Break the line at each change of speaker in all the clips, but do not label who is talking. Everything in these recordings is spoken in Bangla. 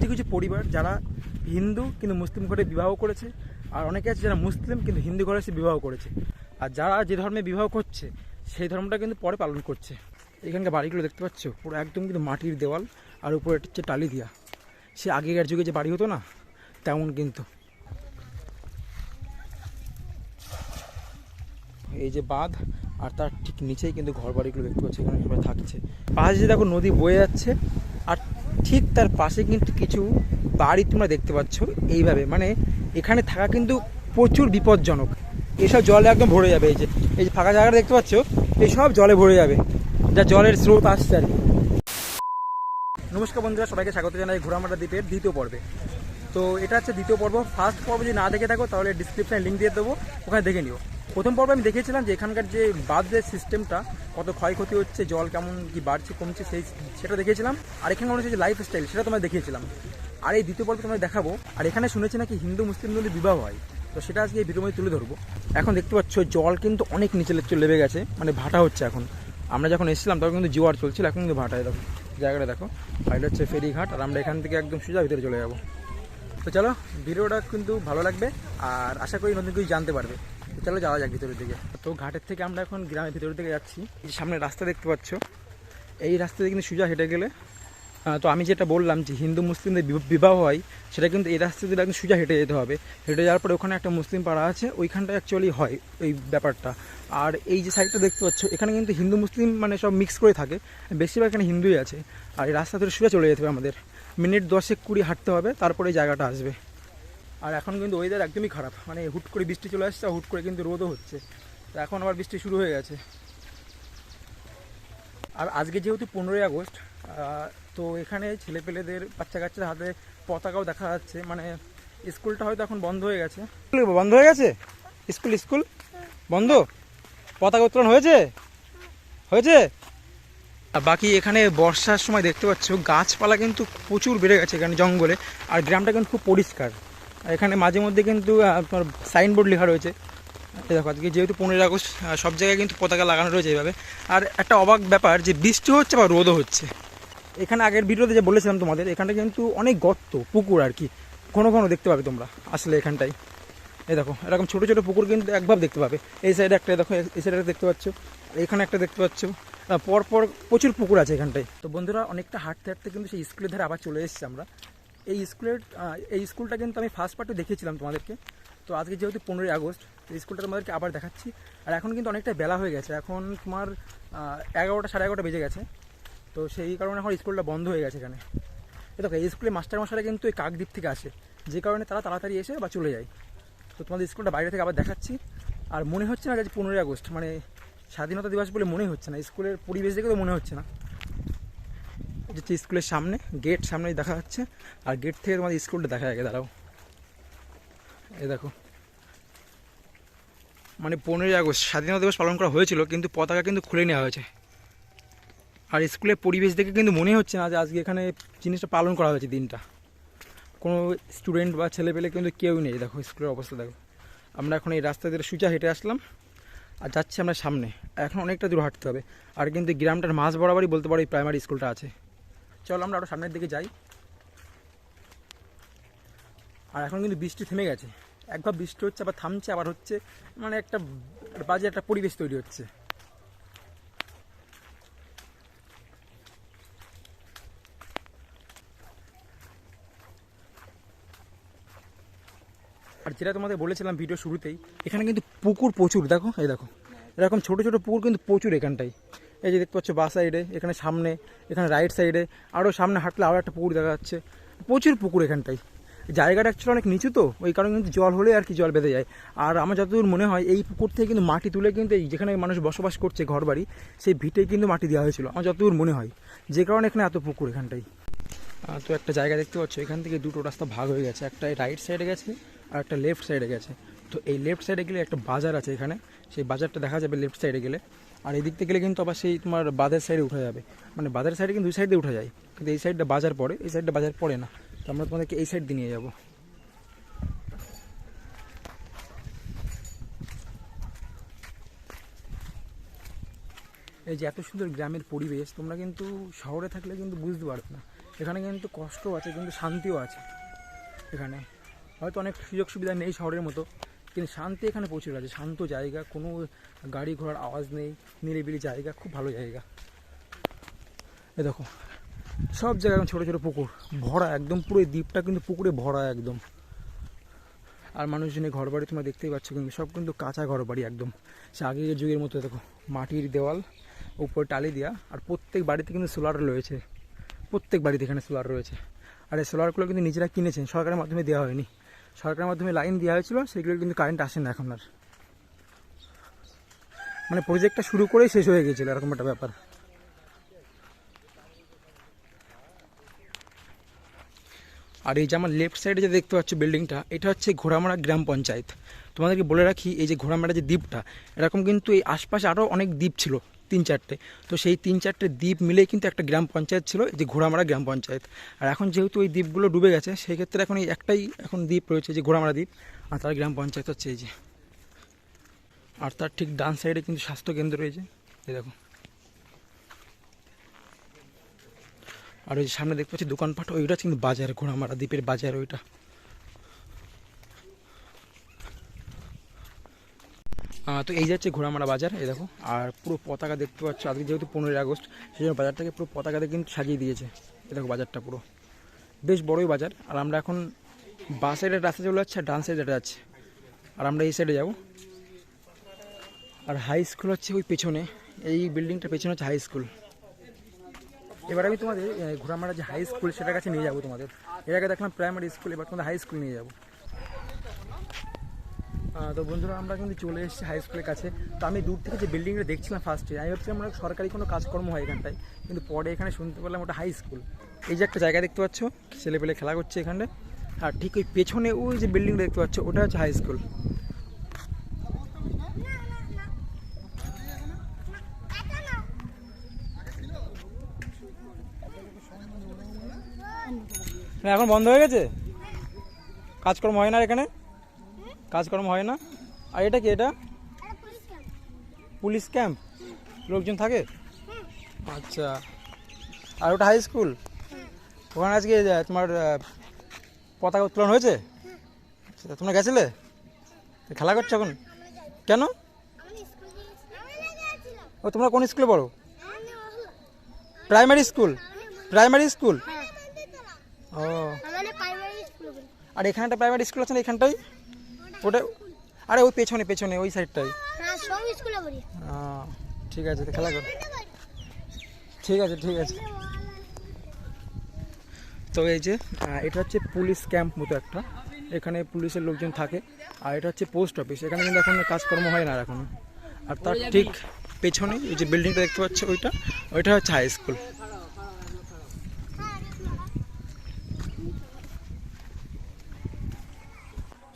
কিছু কিছু পরিবার যারা হিন্দু কিন্তু মুসলিম ঘরে বিবাহ করেছে, আর অনেকে আছে যারা মুসলিম কিন্তু হিন্দু ঘরে সে বিবাহ করেছে, আর যারা যে ধর্মে বিবাহ করছে সেই ধর্মটা কিন্তু পরে পালন করছে। এখানকার বাড়িগুলো দেখতে পাচ্ছ পুরো একদম কিন্তু মাটির দেওয়াল, আর উপরে হচ্ছে টালি দিয়া, সে আগেকার যুগে যে বাড়ি হতো না তেমন কিন্তু। এই যে বাঁধ, আর তার ঠিক নিচেই কিন্তু ঘর বাড়িগুলো দেখতে পাচ্ছি, এখানে সবাই থাকছে। পাশে দেখো নদী বয়ে যাচ্ছে, আর ঠিক তার পাশে কিন্তু কিছু বাড়ি তোমরা দেখতে পাচ্ছ এইভাবে, মানে এখানে থাকা কিন্তু প্রচুর বিপজ্জনক। এসব জলে একদম ভরে যাবে, এই যে ফাঁকা জায়গাটা দেখতে পাচ্ছ এইসব জলে ভরে যাবে, যা জলের স্রোত আসছে আর কি। নমস্কার বন্ধুরা, সবাইকে স্বাগত জানাই ঘোড়ামারা দ্বীপের দ্বিতীয় পর্বে। তো এটা হচ্ছে দ্বিতীয় পর্ব। ফার্স্ট পর্ব যদি না দেখে থাকো তাহলে ডিসক্রিপশানে লিঙ্ক দিয়ে দেবো, ওখানে দেখে নিও। প্রথম পর্বে আমি দেখেছিলাম যে এখানকার যে বাঁধের সিস্টেমটা, কত ক্ষয়ক্ষতি হচ্ছে, জল কেমন কি বাড়ছে কমছে সেটা দেখেছিলাম। আর এখানে হচ্ছে যে লাইফ স্টাইল, সেটা তোমায় দেখিয়েছিলাম। আর এই দ্বিতীয় পর্বে তোমায় দেখাবো। আর এখানে শুনেছি নাকি হিন্দু মুসলিম মধ্যে বিবাহ হয়, তো সেটা আজকে এই ভিডিওর মধ্যে তুলে ধরবো। এখন দেখতে পাচ্ছ জল কিন্তু অনেক নিচে লেবে গেছে, মানে ভাটা হচ্ছে এখন। আমরা যখন এসেছিলাম তখন কিন্তু জোয়ার চলছিল, এখন কিন্তু ভাটায়। দেখো জায়গাটা দেখো, আর এটা হচ্ছে ফেরিঘাট, আর আমরা এখান থেকে একদম সোজা ভিতরে চলে যাবো। তো চলো, ভিডিওটা কিন্তু ভালো লাগবে আর আশা করি নতুন কিছু জানতে পারবে। চলো যাওয়া যাক ভিতরের দিকে। তো ঘাটের থেকে আমরা এখন গ্রামের ভিতরের দিকে যাচ্ছি। এই সামনে রাস্তা দেখতে পাচ্ছ, এই রাস্তা দিয়ে কিন্তু সোজা হেঁটে গেলে, তো আমি যেটা বললাম যে হিন্দু মুসলিমদের বিবাহ হয়, সেটা কিন্তু এই রাস্তা দিয়ে একদম সোজা হেঁটে যেতে হবে। হেঁটে যাওয়ার পরে ওখানে একটা মুসলিম পাড়া আছে, ওইখানটা অ্যাকচুয়ালি হয় এই ব্যাপারটা। আর এই যে সাইডটা দেখতে পাচ্ছ, এখানে কিন্তু হিন্দু মুসলিম মানে সব মিক্স করে থাকে, বেশিরভাগ এখানে হিন্দুই আছে। আর এই রাস্তা ধরে সোজা চলে যেতে হবে আমাদের, মিনিট 10-20 হাঁটতে হবে, তারপরে এই জায়গাটা আসবে। আর এখন কিন্তু ওয়েদার একদমই খারাপ, মানে হুট করে বৃষ্টি চলে আসছে, হুট করে কিন্তু রোদও হচ্ছে। তো এখন আবার বৃষ্টি শুরু হয়ে গেছে। আর আজকে যেহেতু 15ই আগস্ট, তো এখানে ছেলেপেলেদের বাচ্চাদের হাতে পতাকাও দেখা যাচ্ছে। মানে স্কুলটা হয়তো এখন বন্ধ হয়ে গেছে। বন্ধ হয়ে গেছে স্কুল বন্ধ, পতাকা উত্তোলন হয়েছে। আর বাকি এখানে বর্ষার সময় দেখতে পাচ্ছ গাছপালা কিন্তু প্রচুর বেড়ে গেছে এখানে জঙ্গলে, আর গ্রামটা কিন্তু খুব পরিষ্কার। এখানে মাঝে মধ্যে কিন্তু আপনার সাইনবোর্ড লেখা রয়েছে। দেখো আজকে যেহেতু 15ই আগস্ট, সব জায়গায় কিন্তু পতাকা লাগানো রয়েছে এইভাবে। আর একটা অবাক ব্যাপার যে বৃষ্টি হচ্ছে বা রোদও হচ্ছে। এখানে আগের ভিডিওতে যে বলেছিলাম তোমাদের, এখানটা কিন্তু অনেক গর্ত পুকুর আর কি, ঘন ঘন দেখতে পাবে তোমরা আসলে এখানটায়। এই দেখো এরকম ছোটো ছোটো পুকুর কিন্তু একভাবে দেখতে পাবে। এই সাইডে একটা দেখো, এই সাইডে দেখতে পাচ্ছ, এখানে একটা দেখতে পাচ্ছ, পরপর প্রচুর পুকুর আছে এখানটায়। তো বন্ধুরা অনেকটা হাঁটতে হাঁটতে কিন্তু সেই স্কুলের ধারে আবার চলে এসেছি আমরা। এই স্কুলটা কিন্তু আমি ফার্স্ট পার্টে দেখিয়েছিলাম তোমাদেরকে। তো আজকে যেহেতু 15ই আগস্ট, তো স্কুলটা তোমাদেরকে আবার দেখাচ্ছি। আর এখন কিন্তু অনেকটা বেলা হয়ে গেছে, এখন তোমার 11টা 11:30 বেজে গেছে। তো সেই কারণে এখন স্কুলটা বন্ধ হয়ে গেছে এখানে। দেখো এই স্কুলে মাস্টারমশাইরা কিন্তু এই কাকদ্বীপ থেকে আসে, যে কারণে তারা তাড়াতাড়ি এসে বা চলে যায়। তো তোমাদের স্কুলটা বাইরে থেকে আবার দেখাচ্ছি। আর মনে হচ্ছে না যে 15ই আগস্ট মানে স্বাধীনতা দিবস বলে মনে হচ্ছে না, স্কুলের পরিবেশ দেখে তো মনে হচ্ছে না। যে স্কুলের সামনে গেট সামনে দেখা যাচ্ছে, আর গেট থেকে তোমাদের স্কুলটা দেখা যায়। দাঁড়াও, এই দেখো, মানে 15ই আগস্ট স্বাধীনতা দিবস পালন করা হয়েছিল, কিন্তু পতাকা কিন্তু খুলে নেওয়া হয়েছে। আর স্কুলের পরিবেশ দেখে কিন্তু মনে হচ্ছে না যে আজকে এখানে জিনিসটা পালন করা হয়েছে দিনটা। কোনো স্টুডেন্ট বা ছেলেপেলে কিন্তু কেউ নেই। দেখো স্কুলের অবস্থা দেখো। আমরা এখন এই রাস্তা দিয়ে সোজা হেঁটে আসলাম, আর যাচ্ছি আমরা সামনে। এখন অনেকটা দূর হাঁটতে হবে, আর কিন্তু গ্রামটার মাঝ বরাবরই বলতে পারো এই প্রাইমারি স্কুলটা আছে। চলো আমরা আরও সামনের দিকে যাই। আর এখন কিন্তু বৃষ্টি থেমে গেছে, একবার বৃষ্টি হচ্ছে আবার থামছে আবার হচ্ছে, মানে একটা বাজে একটা পরিবেশ তৈরি হচ্ছে। আর যেটা তোমাদের বলেছিলাম ভিডিও শুরুতেই, এখানে কিন্তু পুকুর প্রচুর। দেখো এই দেখো, এরকম ছোটো ছোটো পুকুর কিন্তু প্রচুর এখানটাই। এই যে দেখতে পাচ্ছ বাঁ সাইডে, এখানে সামনে, এখানে রাইট সাইডে, আরও সামনে হাঁটলে আরও একটা পুকুর দেখা যাচ্ছে। প্রচুর পুকুর এখানটাই। জায়গাটা অ্যাকচুয়ালি অনেক নিচু, তো ওই কারণে কিন্তু জল হলে আর কি জল বেঁধে যায়। আর আমার যতদূর মনে হয় এই পুকুর থেকে কিন্তু মাটি তুলে কিন্তু এই যেখানে মানুষ বসবাস করছে ঘর বাড়ি, সেই ভিটে কিন্তু মাটি দেওয়া হয়েছিল আমার যতদূর মনে হয়, যে কারণে এখানে এত পুকুর এখানটাই। তো একটা জায়গা দেখতে পাচ্ছ, এখান থেকে দুটো রাস্তা ভাগ হয়ে গেছে, একটা রাইট সাইডে গেছে আর একটা লেফট সাইডে গেছে। তো এই লেফট সাইডে গেলে একটা বাজার আছে এখানে, সেই বাজারটা দেখা যাবে লেফট সাইডে গেলে। আর এই দিক থেকে গেলে কিন্তু আবার সেই তোমার বাঁধের সাইডে উঠা যাবে, মানে বাঁধের সাইডে কিন্তু দুই সাইডে উঠা যায়, কিন্তু এই সাইডটা বাজার পড়ে, এই সাইডটা বাজার পড়ে না। তো আমরা তোমাদেরকে এই সাইড দিয়ে নিয়ে যাবো। এই যে এত সুন্দর গ্রামের পরিবেশ, তোমরা কিন্তু শহরে থাকলে কিন্তু বুঝতে পারবে না। এখানে কিন্তু কষ্টও আছে কিন্তু শান্তিও আছে। এখানে হয়তো অনেক সুযোগ সুবিধা নেই শহরের মতো, কিন্তু শান্তি এখানে প্রচুর আছে। শান্ত জায়গা, কোনো গাড়ি ঘোড়ার আওয়াজ নেই, নিরিবিলি জায়গা, খুব ভালো জায়গা। এ দেখো সব জায়গায় ছোটো ছোটো পুকুর ভরা, একদম পুরো দ্বীপটা কিন্তু পুকুরে ভরা একদম। আর মানুষজনের ঘর বাড়ি তোমরা দেখতেই পাচ্ছ, কিন্তু সব কিন্তু কাঁচা ঘর বাড়ি একদম, সে আগের যুগের মতো। দেখো মাটির দেওয়াল, উপরে টালি দেওয়া, আর প্রত্যেক বাড়িতে কিন্তু সোলার রয়েছে, প্রত্যেক বাড়িতে এখানে সোলার রয়েছে। আর এই সোলারগুলো কিন্তু নিজেরা কিনেছেন, সরকারের মাধ্যমে দেওয়া হয়নি। সরকারের মাধ্যমে লাইন দেওয়া হয়েছিল, সেগুলো কিন্তু কারেন্ট আসে না এখন আর, মানে প্রজেক্টটা শুরু করেই শেষ হয়ে গিয়েছিল, এরকম একটা ব্যাপার। আর এই যে আমার লেফট সাইডে যে দেখতে পাচ্ছ বিল্ডিংটা, এটা হচ্ছে ঘোড়ামারা গ্রাম পঞ্চায়েত। তোমাদেরকে বলে রাখি, এই যে ঘোড়ামারা যে দ্বীপটা, এরকম কিন্তু এই আশপাশে আরও অনেক দ্বীপ ছিল, 3-4টে। তো সেই 3-4টে দ্বীপ মিলেই কিন্তু একটা গ্রাম পঞ্চায়েত ছিল, এই যে ঘোড়ামারা গ্রাম পঞ্চায়েত। আর এখন যেহেতু ওই দ্বীপগুলো ডুবে গেছে, সেই ক্ষেত্রে এখন এই একটাই এখন দ্বীপ রয়েছে, যে ঘোড়ামারা দ্বীপ, আর তার গ্রাম পঞ্চায়েত হচ্ছে এই যে। আর তার ঠিক ডান সাইডে কিন্তু স্বাস্থ্যকেন্দ্র রয়েছে, এই দেখো। আর ওই সামনে দেখতে পাচ্ছি দোকানপাট, ওইটা কিন্তু বাজার, ঘোড়ামারা দ্বীপের বাজার ওইটা। তো এই যাচ্ছে ঘোড়ামারা বাজার, এই দেখো। আর পুরো পতাকা দেখতে পাচ্ছ, আজকে যেহেতু 15ই আগস্ট, সেই জন্য বাজারটাকে পুরো পতাকাতে কিন্তু সাজিয়ে দিয়েছে। এই দেখো বাজারটা পুরো বেশ বড়ই বাজার। আর আমরা এখন বাঁ সাইডের রাস্তা চলে যাচ্ছে, আর ডান সাইডে যাচ্ছে, আর আমরা এই সাইডে যাব। আর হাই স্কুল হচ্ছে ওই পেছনে, এই বিল্ডিংটার পেছনে হচ্ছে হাই স্কুল। এবার আমি তোমাদের ঘোড়ামারা যে হাই স্কুল, সেটার কাছে নিয়ে যাবো তোমাদের। এর আগে দেখলাম প্রাইমারি স্কুল, এবার তোমাদের হাই স্কুল নিয়ে যাবো। তো বন্ধুরা, আমরা কিন্তু চলে এসেছি হাই স্কুলের কাছে। তো আমি দূর থেকে যে বিল্ডিংটা দেখছিলাম ফার্স্টে, আমি ভাবছিলাম আমরা সরকারি কোনো কাজকর্ম হয় এখানটায়, কিন্তু পরে এখানে শুনতে পেলাম ওটা হাই স্কুল। এই যে একটা জায়গা দেখতে পাচ্ছ, ছেলেপেলে খেলা করছে এখানে। আর ঠিক ওই পেছনে ওই যে বিল্ডিংটা দেখতে পাচ্ছ, ওটা হচ্ছে হাই স্কুল। এখন বন্ধ হয়ে গেছে, কাজকর্ম হয় না এখানে, কাজকর্ম হয় না। আর এটা কি, এটা পুলিশ ক্যাম্প, লোকজন থাকে? আচ্ছা। আর ওটা হাই স্কুল, ওখানে আজকে তোমার পতাকা উত্তোলন হয়েছে? আচ্ছা, তোমরা গেছিলে? খেলা করছো এখন কেন? ও তোমরা কোন স্কুলে পড়ো? Primary school? প্রাইমারি স্কুল, ও। আর এখানে একটা প্রাইমারি স্কুল আছে না এখানটাই, ওটা? আরে ওই পেছনে পেছনে ওই সাইডটাই। ঠিক আছে, খেলা কর, ঠিক আছে ঠিক আছে। তো এই যে এটা হচ্ছে পুলিশ ক্যাম্প মতো একটা, এখানে পুলিশের লোকজন থাকে। আর এটা হচ্ছে পোস্ট অফিস, এখানে কিন্তু এখন কাজকর্ম হয় না এখন। আর তার ঠিক পেছনে এই যে বিল্ডিংটা দেখতে পাচ্ছ, ওইটা হচ্ছে হাই স্কুল।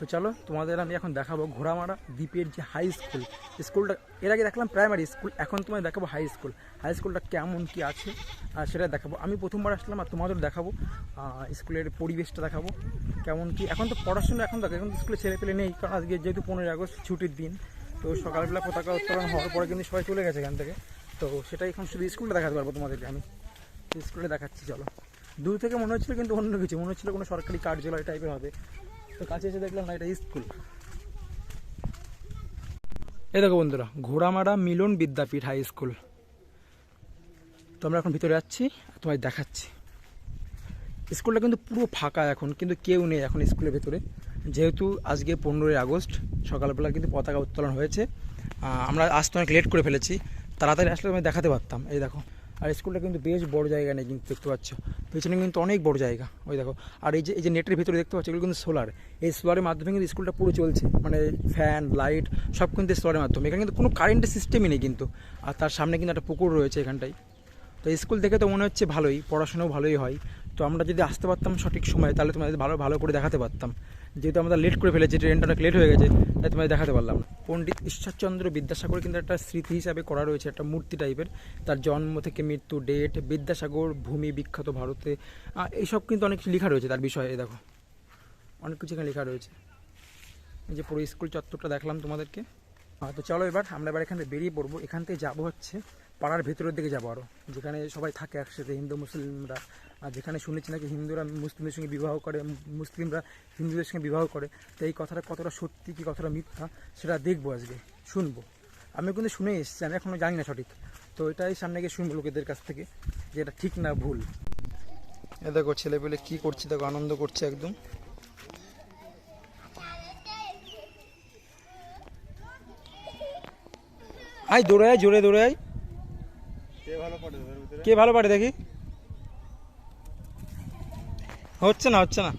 তো চলো তোমাদের আমি এখন দেখাবো ঘোড়ামারা দ্বীপের যে হাই স্কুল। স্কুলটা এর আগে দেখলাম প্রাইমারি স্কুল, এখন তোমায় দেখাবো হাই স্কুল। হাই স্কুলটা কেমন কি আছে আর সেটা দেখাবো। আমি প্রথমবার আসলাম, আর তোমাদের দেখাবো স্কুলের পরিবেশটা দেখাবো কেমন কি। এখন তো পড়াশোনা এখন দেখো, এখন স্কুলে ছেলে পেলে নেই, কারণ আজকে যেহেতু 15ই আগস্ট ছুটির দিন। তো সকালবেলা পতাকা উত্তোলন হওয়ার পরে কিন্তু সবাই চলে গেছে এখান থেকে। তো সেটাই এখন শুধু স্কুলটা দেখাতে পারবো তোমাদেরকে আমি, স্কুলে দেখাচ্ছি। চলো, দূর থেকে মনে হচ্ছিলো কিন্তু অন্য কিছু, মনে হচ্ছিলো কোনো সরকারি কার্যালয় টাইপের হবে। তো কাছে এসে দেখলাম না, এটা স্কুল। এই দেখো বন্ধুরা, ঘোড়ামারা মিলন বিদ্যাপীঠ হাই স্কুল। তো আমরা এখন ভিতরে যাচ্ছি, তোমায় দেখাচ্ছি। স্কুলটা কিন্তু পুরো ফাঁকা এখন, কিন্তু কেউ নেই এখন স্কুলের ভেতরে, যেহেতু আজকে 15ই আগস্ট সকালবেলা কিন্তু পতাকা উত্তোলন হয়েছে। আমরা আসতে অনেক লেট করে ফেলেছি, তাড়াতাড়ি আসলে আমি দেখাতে পারতাম। এই দেখো, আর স্কুলটা কিন্তু বেশ বড় জায়গা নেই, কিন্তু দেখতে পাচ্ছ পেছনে কিন্তু অনেক বড় জায়গা, ওই দেখো। আর এই যে নেটের ভিতরে দেখতে পাচ্ছ, এগুলো কিন্তু সোলার। এই সোলারের মাধ্যমে কিন্তু স্কুলটা পুরো চলছে, মানে ফ্যান লাইট সব কিন্তু সোলারের মাধ্যমে। এখানে কিন্তু কোনো কারেন্টের সিস্টেমই নেই কিন্তু। আর তার সামনে কিন্তু একটা পুকুর রয়েছে এখানটায়। তো স্কুল দেখে তো মনে হচ্ছে ভালোই, পড়াশোনাও ভালোই হয়। তো আমরা যদি আসতে পারতাম সঠিক সময়, তাহলে তোমাদের ভালো করে দেখাতে পারতাম। যেহেতু আমরা লেট করে ফেলেছি, ট্রেনটা অনেক লেট হয়ে গেছে, তাই তোমাদের দেখাতে পারলাম না। পণ্ডিত ঈশ্বরচন্দ্র বিদ্যাসাগর কিন্তু একটা স্মৃতি হিসাবে করা রয়েছে, একটা মূর্তি টাইপের। তার জন্ম থেকে মৃত্যু, ডেট, বিদ্যাসাগর ভূমি বিখ্যাত ভারতে, এইসব কিন্তু অনেক কিছু লেখা রয়েছে তার বিষয়ে। দেখো অনেক কিছু এখানে লেখা রয়েছে। এই যে পুরো স্কুল চত্বরটা দেখলাম তোমাদেরকে। তো চলো এবার আমরা এখান থেকে বেরিয়ে পড়বো। এখান থেকে যাবো হচ্ছে পাড়ার ভেতরের দিকে যাবো আরও, যেখানে সবাই থাকে একসাথে হিন্দু মুসলিমরা। আর যেখানে শুনেছি নাকি হিন্দুরা মুসলিমদের সঙ্গে বিবাহ করে, মুসলিমরা হিন্দুদের সঙ্গে বিবাহ করে। তো এই কথাটা কতটা সত্যি কি কতটা মিথ্যা সেটা দেখবো, আজকে শুনবো। আমি কিন্তু শুনে এসেছি, আমি এখনও জানি না সঠিক। তো এটাই সামনে গিয়ে শুনবো লোকেদের কাছ থেকে যে এটা ঠিক না ভুল। এ দেখো ছেলেপেলে কী করছে, দেখো আনন্দ করছে একদম। আয় দৌড়ে আয়, জোরে দৌড়ে আয়। কে ভালো পারে দেখি। হচ্ছে না, হচ্ছে না,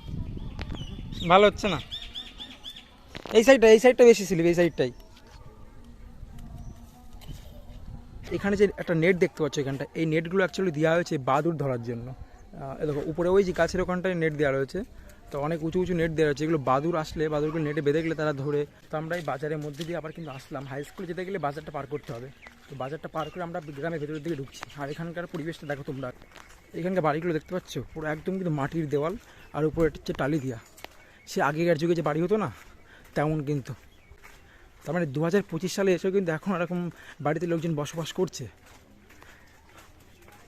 ভালো হচ্ছে না। এই সাইডটা বেশি ছিল, এই সাইডটাই। এখানে যে একটা নেট দেখতে পাচ্ছ এখানটা, এই নেটগুলো অ্যাকচুয়ালি দেওয়া হয়েছে বাদুড় ধরার জন্য। দেখো উপরে ওই যে গাছের ওখানটায় নেট দেওয়া রয়েছে, তো অনেক উঁচু উঁচু নেট দেওয়া রয়েছে। এগুলো বাদুড় আসলে বাদুড়গুলো নেটে বেঁধে গেলে তারা ধরে। তো আমরা এই বাজারের মধ্যে দিয়ে আবার কিন্তু আসলাম। হাই স্কুলে যেতে গেলে বাজারটা পার করতে হবে, তো বাজারটা পার করে আমরা গ্রামের ভেতরের দিকে ঢুকছি। আর এখানকার পরিবেশটা দেখো তোমরা, এখানকার বাড়িগুলো দেখতে পাচ্ছ পুরো একদম কিন্তু মাটির দেওয়াল, আর উপরে হচ্ছে টালি দিয়া। সে আগেকার যুগে যে বাড়ি হতো না তেমন কিন্তু। তার মানে 2025 সালে এসেও কিন্তু এখন এরকম বাড়িতে লোকজন বসবাস করছে।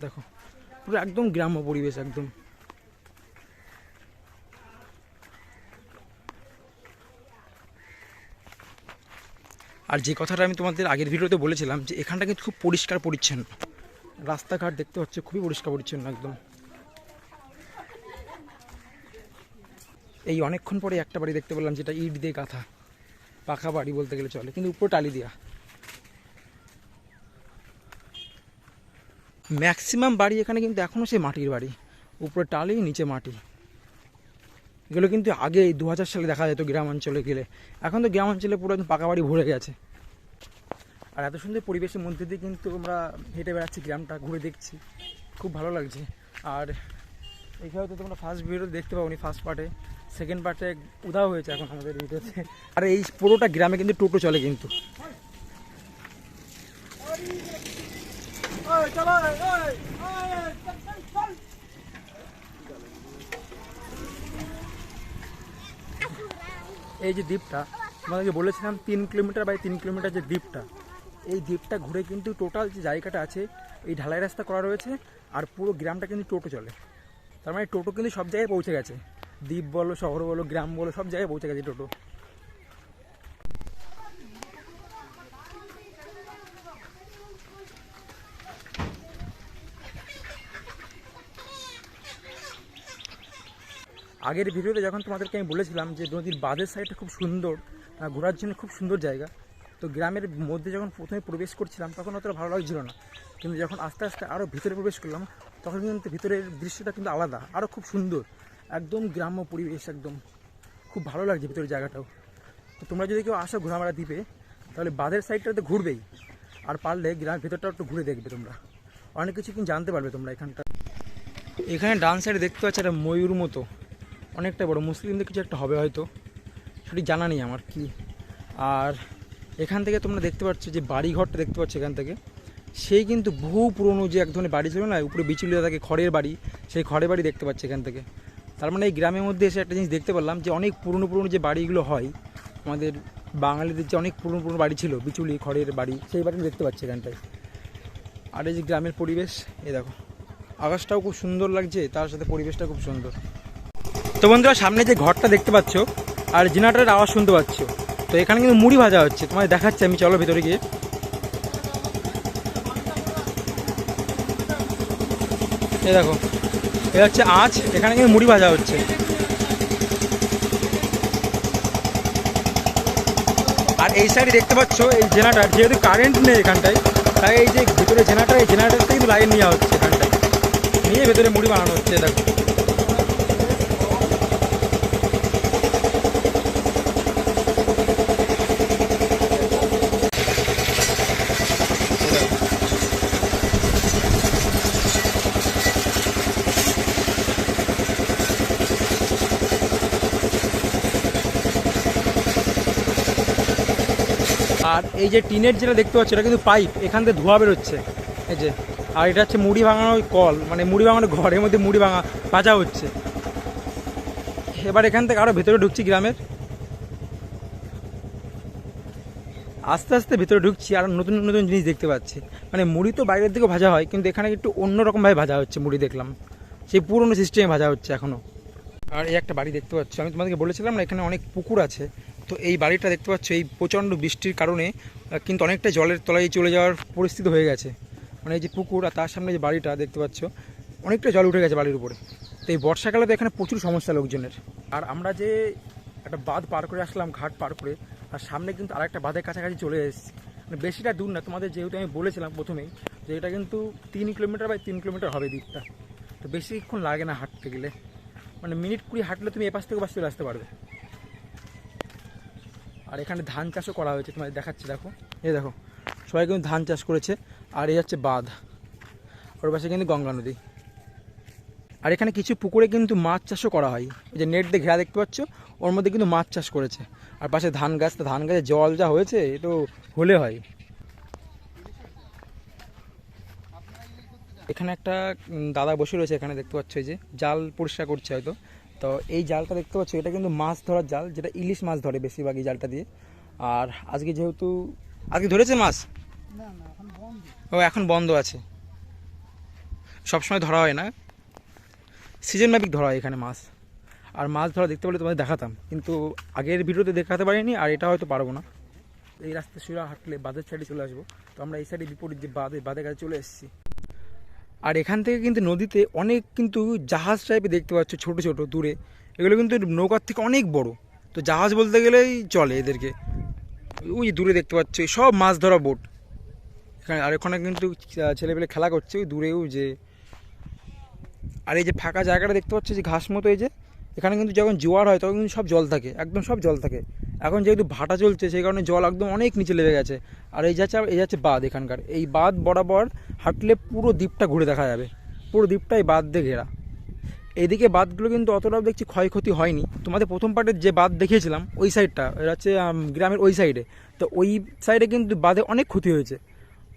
দেখো পুরো একদম গ্রাম্য পরিবেশ একদম। আর যে কথাটা আমি তোমাদের আগের ভিডিওতে বলেছিলাম যে এখানটা কিন্তু খুব পরিষ্কার পরিচ্ছন্ন, রাস্তাঘাট দেখতে হচ্ছে খুবই পরিষ্কার পরিচ্ছন্ন একদম। এই অনেকক্ষণ পরে একটা বাড়ি দেখতে পেলাম যেটা ইট দিয়ে গাঁথা, পাকা বাড়ি বলতে গেলে চলে, কিন্তু উপরে টালি দেওয়া। ম্যাক্সিমাম বাড়ি এখানে কিন্তু এখনও সেই মাটির বাড়ি, উপরে টালি নিচে মাটি। এগুলো কিন্তু আগে 2000 সালে দেখা যেত গ্রাম অঞ্চলে গেলে, এখন তো গ্রাম অঞ্চলে পুরো পাকা বাড়ি ভরে গেছে। আর এত সুন্দর পরিবেশের মধ্যে দিয়ে কিন্তু আমরা হেঁটে বেড়াচ্ছি, গ্রামটা ঘুরে দেখছি, খুব ভালো লাগছে। আর এইভাবে তো তোমরা ফার্স্ট ভিডিও দেখতে পাবো নি, ফার্স্ট পার্টে। সেকেন্ড পার্টে উধাও হয়েছে এখন আমাদের ভিডিওতে। আর এই পুরোটা গ্রামে কিন্তু টোটো চলে কিন্তু। এই যে দ্বীপটা তোমাদেরকে বলেছিলাম 3 কিলোমিটার বাই 3 কিলোমিটার যে দ্বীপটা, এই দ্বীপটা ঘুরে কিন্তু টোটাল যে জায়গাটা আছে এই ঢালাই রাস্তা করা রয়েছে। আর পুরো গ্রামটা কিন্তু টোটো চলে, তার মানে টোটো কিন্তু সব জায়গায় পৌঁছে গেছে। দ্বীপ বলো, শহর বলো, গ্রাম বলো, সব জায়গায় পৌঁছে গেছে টোটো। আগের ভিডিওতে যখন তোমাদেরকে আমি বলেছিলাম যে নদীর বাঁধের সাইডটা খুব সুন্দর, ঘোরার জন্য খুব সুন্দর জায়গা, তো গ্রামের মধ্যে যখন প্রথমে প্রবেশ করছিলাম তখন অতটা ভালো লাগছিল না, কিন্তু যখন আস্তে আস্তে আরও ভিতরে প্রবেশ করলাম তখন কিন্তু ভিতরের দৃশ্যটা কিন্তু আলাদা, আরও খুব সুন্দর, একদম গ্রাম্য পরিবেশ, একদম খুব ভালো লাগছে ভিতরের জায়গাটাও। তো তোমরা যদি কেউ আসো ঘোরামেলা দ্বীপে, তাহলে বাঁধের সাইডটাতে ঘুরবেই, আর পারলে গ্রামের ভেতরটাও একটু ঘুরে দেখবে, তোমরা অনেক কিছু কিন্তু জানতে পারবে তোমরা এখানটা। এখানে ডান সাইডে দেখতে পাচ্ছি একটা ময়ূর মতো, অনেকটা বড়, মুসলিমদের কিছু একটা হবে হয়তো, সঠিক জানা নেই আমার কি। আর এখান থেকে তোমরা দেখতে পাচ্ছ যে বাড়িঘরটা দেখতে পাচ্ছ এখান থেকে, সেই কিন্তু বহু পুরনো যে এক ধরনের বাড়ি ছিল না, উপরে বিচুলিয়া থাকে খড়ের বাড়ি, সেই খড়ের বাড়ি দেখতে পাচ্ছি এখান থেকে। তার মানে এই গ্রামের মধ্যে এসে একটা জিনিস দেখতে পারলাম যে অনেক পুরনো পুরনো যে বাড়িগুলো হয় আমাদের বাঙালিদের, যে অনেক পুরনো পুরনো বাড়ি ছিল বিচুলি খড়ের বাড়ি, সেই বাড়ি দেখতে পাচ্ছি এখানটায়। আর এই যে গ্রামের পরিবেশ, এই দেখো আকাশটাও খুব সুন্দর লাগছে, তার সাথে পরিবেশটা খুব সুন্দর। তো বন্ধুরা সামনে যে ঘরটা দেখতে পাচ্ছ আর জেনারেটরের আওয়াজ শুনতে পাচ্ছ, তো এখানে কিন্তু মুড়ি ভাজা হচ্ছে, তোমায় দেখাচ্ছি আমি, চলো ভেতরে গিয়ে। এই দেখো এ হচ্ছে আঁচ, এখানে কিন্তু মুড়ি ভাজা হচ্ছে। আর এই সাইডে দেখতে পাচ্ছ এই জেনারেটর, যেহেতু কারেন্ট নেই এখানটায়, তাই এই যে ভেতরে জেনারেটর, এই জেনারেটরটা কিন্তু লাইন নেওয়া হচ্ছে এখানটায়, নিয়ে ভেতরে মুড়ি বানানো হচ্ছে। দেখো আর এই যে টিনের যেটা দেখতে পাচ্ছ এটা কিন্তু পাইপ, এখান থেকে ধোঁয়া বেরোচ্ছে এই যে। আর এটা হচ্ছে মুড়ি ভাঙানোর কল, মানে মুড়ি ভাঙানোর ঘরের মধ্যে মুড়ি ভাজা হচ্ছে। এবার এখান থেকে আরও ভেতরে ঢুকছি গ্রামের। আস্তে আস্তে ভেতরে ঢুকছি আর নতুন নতুন জিনিস দেখতে পাচ্ছি। মানে মুড়ি তো বাইরের দিকেও ভাজা হয়, কিন্তু এখানে একটু অন্যরকমভাবে ভাজা হচ্ছে মুড়ি, দেখলাম সেই পুরনো সিস্টেমে ভাজা হচ্ছে এখনও। আর এই একটা বাড়ি দেখতে পাচ্ছ, আমি তোমাদেরকে বলেছিলাম না এখানে অনেক পুকুর আছে, তো এই বাড়িটা দেখতে পাচ্ছ এই প্রচণ্ড বৃষ্টির কারণে কিন্তু অনেকটা জলের তলায় চলে যাওয়ার পরিস্থিতি হয়ে গেছে। মানে এই যে পুকুর আর তার সামনে যে বাড়িটা দেখতে পাচ্ছ, অনেকটা জল উঠে গেছে বাড়ির উপরে। তো এই বর্ষাকালে তো এখানে প্রচুর সমস্যা লোকজনের। আর আমরা যে একটা বাঁধ পার করে আসলাম, ঘাট পার করে, আর সামনে কিন্তু আরেকটা বাঁধের কাছাকাছি চলে এসেছি। মানে বেশিটা দূর না, তোমাদের যেহেতু আমি বলেছিলাম প্রথমেই যে এটা কিন্তু 3 কিলোমিটার বাই 3 কিলোমিটার হবে দ্বীপটা, তো বেশিক্ষণ লাগে না হাঁটতে গেলে। মানে মিনিট 20 হাঁটলে তুমি এপাশ থেকে ওপাশ চলে আসতে পারবে। আর এখানে ধান চাষও করা হয়েছে, তোমাদের দেখাচ্ছি, দেখো এই দেখো সবাই কিন্তু ধান চাষ করেছে। আর এই হচ্ছে বাঁধ, ওর পাশে কিন্তু গঙ্গা নদী। আর এখানে কিছু পুকুরে কিন্তু মাছ চাষও করা হয়, এই যে নেট দিয়ে ঘেরা দেখতে পাচ্ছ, ওর মধ্যে কিন্তু মাছ চাষ করেছে। আর পাশে ধান গাছ, তো ধান গাছে জল যা হয়েছে এ তো হলে হয়। এখানে একটা দাদা বসে রয়েছে, এখানে দেখতে পাচ্ছ এই যে জাল পরিষ্কার করছে হয়তো। তো এই জালটা দেখতে পাচ্ছ, এটা কিন্তু মাছ ধরার জাল, যেটা ইলিশ মাছ ধরে বেশিরভাগ এই জালটা দিয়ে। আর আজকে যেহেতু আজকে ধরেছে মাছ, ও এখন বন্ধ আছে, সবসময় ধরা হয় না, সিজন মাফিক ধরা হয় এখানে মাছ। আর মাছ ধরা দেখতে পেলে তোমাদের দেখাতাম, কিন্তু আগের ভিডিওতে দেখাতে পারিনি, আর এটা হয়তো পারবো না। এই রাস্তা সোজা হাঁটলে বাঁধের সাইডে চলে আসবো। তো আমরা এই সাইডে বিপরীত যে বাঁধের কাছে চলে এসেছি। আর এখান থেকে কিন্তু নদীতে অনেক কিন্তু জাহাজ টাইপে দেখতে পাচ্ছ ছোট ছোট দূরে, এগুলো কিন্তু নৌকার থেকে অনেক বড়। তো জাহাজ বলতে গেলেই চলে এদেরকে। ওই যে দূরে দেখতে পাচ্ছ সব মাছ ধরা বোট এখানে। আর এখানে কিন্তু ছেলেপেলে খেলা করছে ওই দূরেও যে। আর এই যে ফাঁকা জায়গাটা দেখতে পাচ্ছ যে ঘাস মতো, এই যে এখানে কিন্তু যখন জোয়ার হয় তখন কিন্তু সব জল থাকে, একদম সব জল থাকে। এখন যেহেতু ভাটা চলছে সেই কারণে জল একদম অনেক নিচে লেগে গেছে। আর এই যাচ্ছে বাঁধ এখানকার, এই বাঁধ বরাবর হাঁটলে পুরো দ্বীপটা ঘুরে দেখা যাবে, পুরো দ্বীপটাই বাঁধ দিয়ে ঘেরা। এইদিকে বাঁধগুলো কিন্তু অতটাও দেখছি ক্ষয়ক্ষতি হয়নি। তোমাদের প্রথম পার্টের যে বাঁধ দেখিয়েছিলাম ওই সাইডটা, এটা হচ্ছে গ্রামের ওই সাইডে, তো ওই সাইডে কিন্তু বাঁধে অনেক ক্ষতি হয়েছে।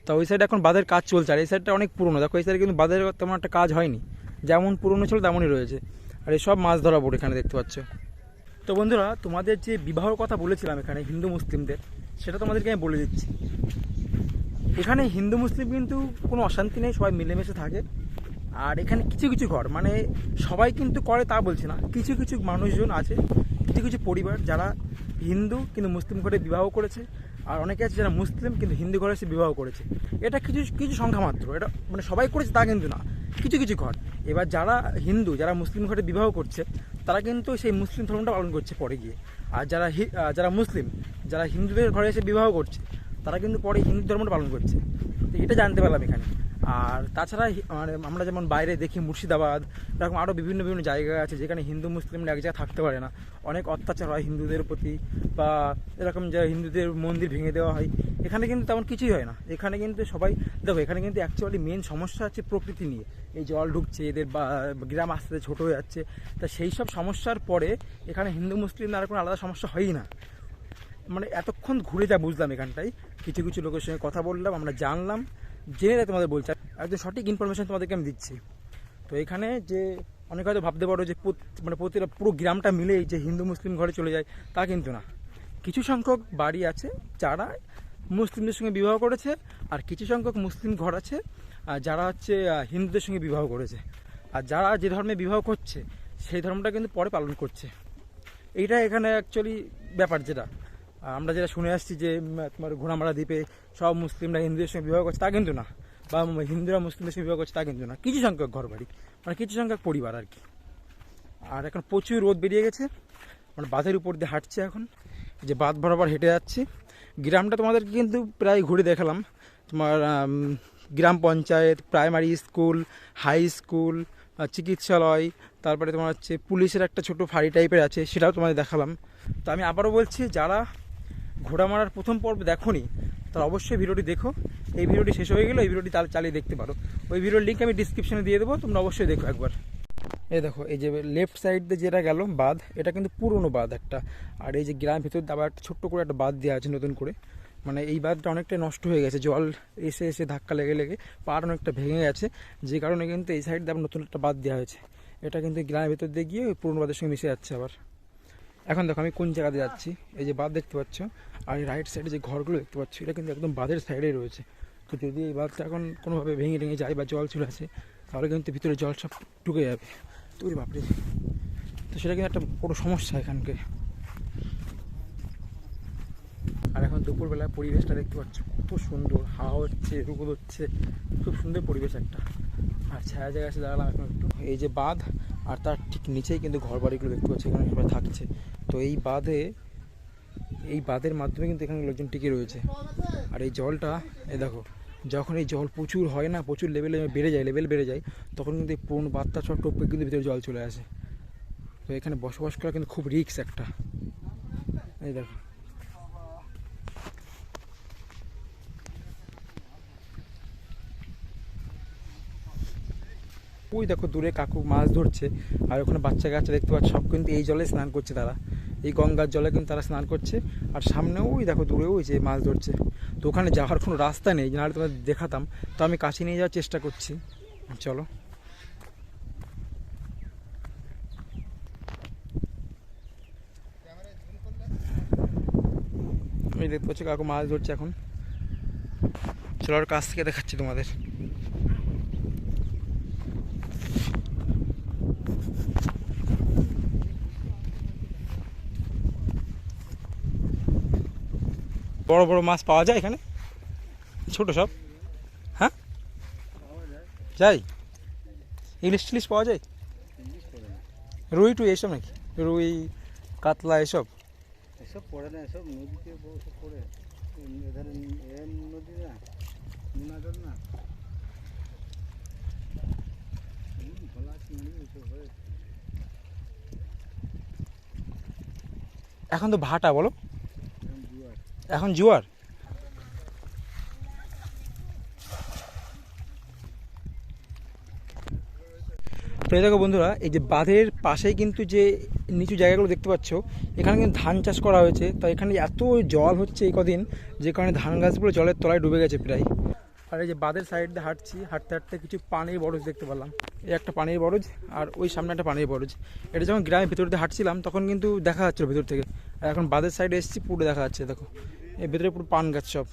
তো ওই সাইডে এখন বাঁধের কাজ চলছে, আর এই সাইডটা অনেক পুরনো, দেখো এই সাইডে কিন্তু বাঁধের তেমন একটা কাজ হয়নি, যেমন পুরনো ছিল তেমনই রয়েছে। আর এই সব মাছ ধরা বোট এখানে দেখতে পাচ্ছ। তো বন্ধুরা, তোমাদের যে বিবাহর কথা বলেছিলাম এখানে হিন্দু মুসলিমদের, সেটা তোমাদেরকে আমি বলে দিচ্ছি। এখানে হিন্দু মুসলিম কিন্তু কোনো অশান্তি নেই, সবাই মিলেমিশে থাকে। আর এখানে কিছু কিছু ঘর, মানে সবাই কিন্তু করে তা বলছি না, কিছু কিছু মানুষজন আছে, কিছু কিছু পরিবার যারা হিন্দু কিন্তু মুসলিম ঘরে বিবাহ করেছে। আর অনেকে আছে যারা মুসলিম কিন্তু হিন্দু ঘরে এসে বিবাহ করেছে। এটা কিছু কিছু সংখ্যা মাত্র, এটা মানে সবাই করেছে তা কিন্তু না, কিছু কিছু ঘর। এবার যারা হিন্দু যারা মুসলিম ঘরে বিবাহ করছে তারা কিন্তু সেই মুসলিম ধর্মটা পালন করছে পরে গিয়ে। আর যারা মুসলিম যারা হিন্দুদের ঘরে এসে বিবাহ করছে তারা কিন্তু পরে হিন্দু ধর্মটা পালন করছে। তো এটা জানতে পারলাম এখানে। আর তাছাড়া মানে আমরা যেমন বাইরে দেখি মুর্শিদাবাদ, এরকম আরও বিভিন্ন বিভিন্ন জায়গা আছে যেখানে হিন্দু মুসলিমরা এক জায়গায় থাকতে পারে না, অনেক অত্যাচার হয় হিন্দুদের প্রতি, বা এরকম যে হিন্দুদের মন্দির ভেঙে দেওয়া হয়। এখানে কিন্তু তেমন কিছুই হয় না, এখানে কিন্তু সবাই দেখো, এখানে কিন্তু অ্যাকচুয়ালি মেন সমস্যা হচ্ছে প্রকৃতি নিয়ে। এই জল ঢুকছে, এদের গ্রাম আস্তে আস্তে ছোটো হয়ে যাচ্ছে, তা সেই সব সমস্যার পরে এখানে হিন্দু মুসলিম আর কোনো আলাদা সমস্যা হয়ই না। মানে এতক্ষণ ঘুরে যা বুঝলাম এখানটায়, কিছু কিছু লোকের সঙ্গে কথা বললাম, আমরা জানলাম, জেনে তোমাদের বলছি, একদম সঠিক ইনফরমেশন তোমাদেরকে আমি দিচ্ছি। তো এখানে যে অনেক হয়তো ভাবতে পারো যে মানে প্রতিটা পুরো গ্রামটা মিলেই যে হিন্দু মুসলিম ঘরে চলে যায়, তা কিন্তু না। কিছু সংখ্যক বাড়ি আছে যারা মুসলিমদের সঙ্গে বিবাহ করেছে, আর কিছু সংখ্যক মুসলিম ঘর আছে যারা হচ্ছে হিন্দুদের সঙ্গে বিবাহ করেছে। আর যারা যে ধর্মে বিবাহ করছে সেই ধর্মটা কিন্তু পরে পালন করছে। এইটা এখানে অ্যাকচুয়ালি ব্যাপার, যেটা আমরা যেটা শুনে আসছি যে তোমার ঘোড়ামারা দ্বীপে সব মুসলিমরা হিন্দুদের সঙ্গে বিবাহ করছে, তা কিন্তু না, বা হিন্দুরা মুসলিমদের সঙ্গে বিবাহ করছে তা কিন্তু না, কিছু সংখ্যক ঘর বাড়ি, মানে কিছু সংখ্যক পরিবার আর কি। আর এখন প্রচুর রোদ বেরিয়ে গেছে, মানে বাঁধের উপর দিয়ে হাঁটছে, এখন যে বাঁধ বরাবর হেঁটে যাচ্ছি। গ্রামটা তোমাদেরকে কিন্তু প্রায় ঘুরে দেখালাম, তোমার গ্রাম panchayat, primary school, high school, চিকিৎসালয়, তারপরে তোমার হচ্ছে পুলিশের একটা ছোটো ফাঁড়ি টাইপের আছে, সেটাও তোমাদের দেখালাম। তো আমি আবারও বলছি, যারা ঘোড়া মারার প্রথম পর্ব দেখোনি তারা অবশ্যই ভিডিওটি দেখো। এই ভিডিওটি শেষ হয়ে গেলে এই ভিডিওটি তাহলে চালিয়ে দেখতে পারো, ওই ভিডিওর লিঙ্ক আমি ডিসক্রিপশনে দিয়ে দেবো, তোমরা অবশ্যই দেখো একবার। এই দেখো, এই যে লেফট সাইড দিয়ে যেটা গেল বাঁধ, এটা কিন্তু পুরনো বাঁধ একটা। আর এই যে গ্রামের ভিতর আবার একটা ছোট্ট করে একটা বাঁধ দেওয়া আছে নতুন করে, মানে এই বাঁধটা অনেকটা নষ্ট হয়ে গেছে, জল এসে এসে ধাক্কা লেগে লেগে পাড় অনেকটা ভেঙে গেছে, যে কারণে কিন্তু এই সাইড দিয়ে আবার নতুন একটা বাঁধ দেওয়া হয়েছে। এটা কিন্তু গ্রামের ভিতর দিয়ে গিয়ে ওই পুরনো বাঁধের সঙ্গে মিশে যাচ্ছে আবার। এখন দেখো আমি কোন জায়গাতে যাচ্ছি, এই যে বাঁধ দেখতে পাচ্ছ, আর এই রাইট সাইডে যে ঘরগুলো দেখতে পাচ্ছ, এটা কিন্তু একদম বাঁধের সাইডেই রয়েছে। তো যদি এই বাঁধটা এখন কোনোভাবে ভেঙে ভেঙে যায় বা জল চলে আসে, তাহলে কিন্তু ভিতরে জল সব ঢুকে যাবে। তো বাপরে, তো সেটা কিন্তু একটা বড় সমস্যা এখানকে। আর এখন দুপুরবেলা পরিবেশটা দেখতে পাচ্ছ কত সুন্দর, হাওয়া হচ্ছে, রোদ হচ্ছে, খুব সুন্দর পরিবেশ একটা। আর ছায়া জায়গা আছে দাঁড়ালাম এখন একটু। এই যে বাঁধ, আর তার ঠিক নিচেই কিন্তু ঘর বাড়িগুলো দেখতে পাচ্ছি, এখানে সবাই থাকছে। তো এই বাঁধের মাধ্যমে কিন্তু এখানে লোকজন টিকে রয়েছে। আর এই জলটা, এই দেখো, যখন এই জল প্রচুর হয় না, প্রচুর লেভেল বেড়ে যায়, তখন কিন্তু এই পুরনো বাঁধটা সব টপকে কিন্তু ভিতরে জল চলে আসে। তো এখানে বসবাস করা কিন্তু খুব রিস্ক একটা। এই দেখো, ওই দেখো দূরে কাকু মাছ ধরছে, আর ওখানে বাচ্চা কাচ্চা দেখতে পাচ্ছ, সব কিন্তু এই জলে স্নান করছে তারা, এই গঙ্গার জলে কিন্তু তারা স্নান করছে। আর সামনেও ওই দেখো দূরে ওই যে মাছ ধরছে। তো ওখানে যাওয়ার কোনো রাস্তা নেই, নাহলে তোমাদের দেখাতাম। তো আমি কাছে নিয়ে যাওয়ার চেষ্টা করছি, চলো। আমি দেখতে পাচ্ছি কাকু মাছ ধরছে এখন, চলো আর কাছ থেকে দেখাচ্ছি তোমাদের। বড় বড় মাছ পাওয়া যায় এখানে, ছোট সব? হ্যাঁ, যাই। ইলিশ টিলিশ পাওয়া যায়? রুই টুই এসব নাকি? রুই, কাতলা এসব?
এসব পড়ে না, এসব নদীতে সব পড়ে। এধারে নদী না, নিমাগর না, ভোলা চিংড়ি এসব হয়।
এখন তো ভাটা, বলো?
জুয়ার।
এখন জোয়ার। তো এই দেখো বন্ধুরা, এই যে বাঁধের পাশেই কিন্তু যে নিচু জায়গাগুলো দেখতে পাচ্ছ, এখানে কিন্তু ধান চাষ করা হয়েছে। তো এখানে এত জল হচ্ছে এই কদিন, যে কারণে ধান গাছগুলো জলের তলায় ডুবে গেছে প্রায়। আর এই যে বাঁধের সাইড দিয়ে হাঁটছি, হাঁটতে হাঁটতে কিছু পানির বরজ দেখতে পেলাম। এই একটা পানির বরজ, আর ওই সামনে একটা পানির বরজ। এটা যখন গ্রামের ভিতর দিয়ে হাঁটছিলাম তখন কিন্তু দেখা যাচ্ছিলো ভিতর থেকে, আর এখন বাঁধের সাইডে এসেছি, পুরো দেখা যাচ্ছে। দেখো এই ভিতরে পুরো পান গাছ সব,